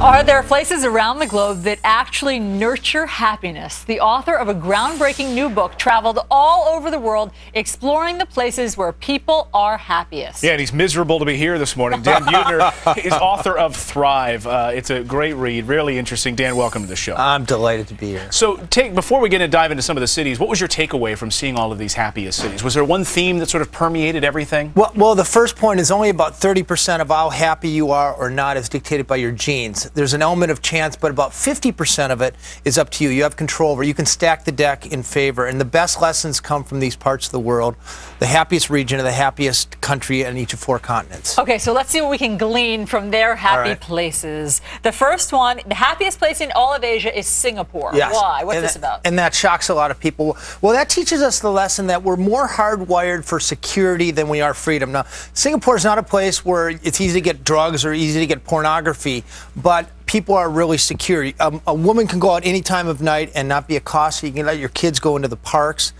Are there places around the globe that actually nurture happiness? The author of a groundbreaking new book traveled all over the world exploring the places where people are happiest. Yeah, and he's miserable to be here this morning. Dan Buettner is author of Thrive. It's a great read, really interesting. Dan, welcome to the show. I'm delighted to be here. So before we get to dive into some of the cities, what was your takeaway from seeing all of these happiest cities? Was there one theme that sort of permeated everything? Well, the first point is only about 30% of how happy you are or not is dictated by your genes. There's an element of chance, but about 50% of it is up to you. You have control over. You can stack the deck in favor, and the best lessons come from these parts of the world, the happiest region of the happiest country in each of 4 continents. Okay, so let's see what we can glean from their happy places. The first one, the happiest place in all of Asia is Singapore. Yes. Why? What's this about? And that shocks a lot of people. Well, that teaches us the lesson that we're more hardwired for security than we are freedom. Now, Singapore is not a place where it's easy to get drugs or easy to get pornography, but people are really secure. A woman can go out any time of night and not be accosted. You can let your kids go into the parks.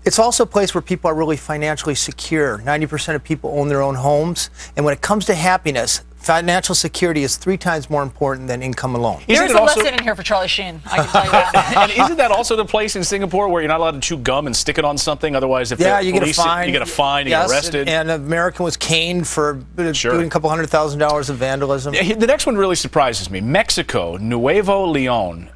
It's also a place where people are really financially secure. 90% of people own their own homes. And when it comes to happiness, financial security is 3 times more important than income alone. There's a lesson in here for Charlie Sheen, I can tell you that. And isn't that also the place in Singapore where you're not allowed to chew gum and stick it on something? Otherwise, if you get a fine. You get a fine, you get arrested. And an American was caned for doing a couple $100,000 of vandalism. The next one really surprises me. Mexico, Nuevo Leon,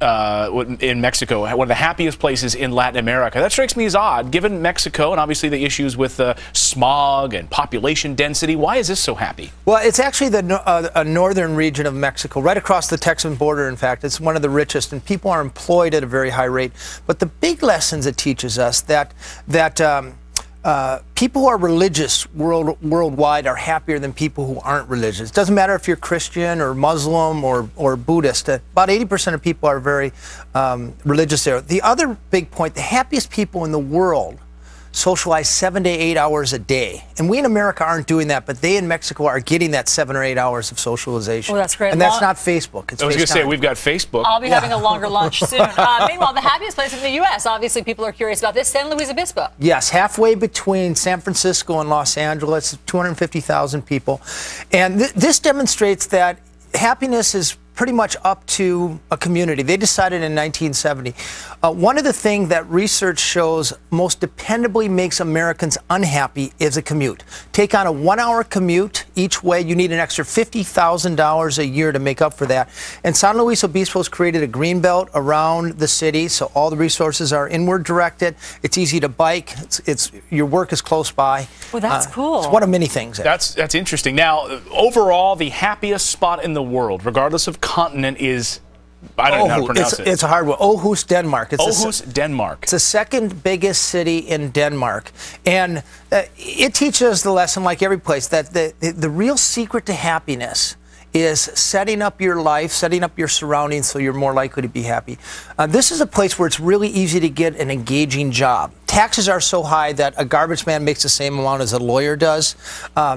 in Mexico, one of the happiest places in Latin America. That strikes me as odd, given Mexico and obviously the issues with smog and population density. Why is this so happy? Well, it's actually a northern region of Mexico, right across the Texan border, in fact. It's one of the richest, and people are employed at a very high rate. But the big lessons it teaches us that people who are religious worldwide are happier than people who aren't religious. It doesn't matter if you're Christian or Muslim or Buddhist. About 80% of people are very religious there. The other big point, the happiest people in the world socialize 7 to 8 hours a day. And we in America aren't doing that, but they in Mexico are getting that 7 or 8 hours of socialization. Oh, that's great. And that's not Facebook. It's I was going to say, we've got Facebook. I'll be having a longer lunch soon. Meanwhile, the happiest place in the U.S., obviously people are curious about this, San Luis Obispo. Yes, halfway between San Francisco and Los Angeles, 250,000 people. And this demonstrates that happiness is pretty much up to a community. They decided in 1970. One of the things that research shows most dependably makes Americans unhappy is a commute. Take on a 1-hour commute each way, you need an extra $50,000 a year to make up for that. And San Luis Obispo has created a green belt around the city, so all the resources are inward directed. It's easy to bike. Your work is close by. Well, that's cool. It's one of many things. That's interesting. Now, overall, the happiest spot in the world, regardless of continent, is, I don't know how to pronounce it. It's a hard one. Aarhus, Denmark. Aarhus, Denmark. It's the second biggest city in Denmark. And it teaches us the lesson, like every place, that the real secret to happiness is setting up your life, setting up your surroundings so you're more likely to be happy. This is a place where it's really easy to get an engaging job. Taxes are so high that a garbage man makes the same amount as a lawyer does.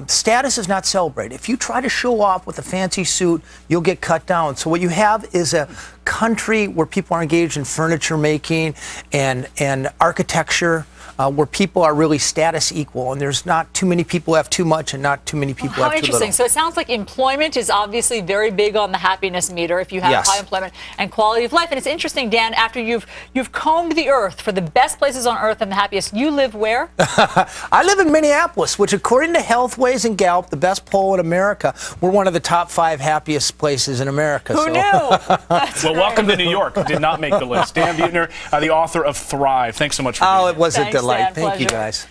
Status is not celebrated. If you try to show off with a fancy suit, you'll get cut down. So what you have is a country where people are engaged in furniture making and architecture, where people are really status equal, and there's not too many people who have too much and not too many people who have too little. How interesting. So it sounds like employment is obviously very big on the happiness meter if you have high employment and quality of life. And it's interesting, Dan, after you've combed the earth for the best places on earth and the happiest, you live where? I live in Minneapolis, which according to Healthways and Gallup, the best poll in America, we're one of the top 5 happiest places in America. Who knew? Well, welcome to New York. Did not make the list. Dan Buettner, the author of Thrive. Thanks so much for being here. It was a delight. Thank you, guys.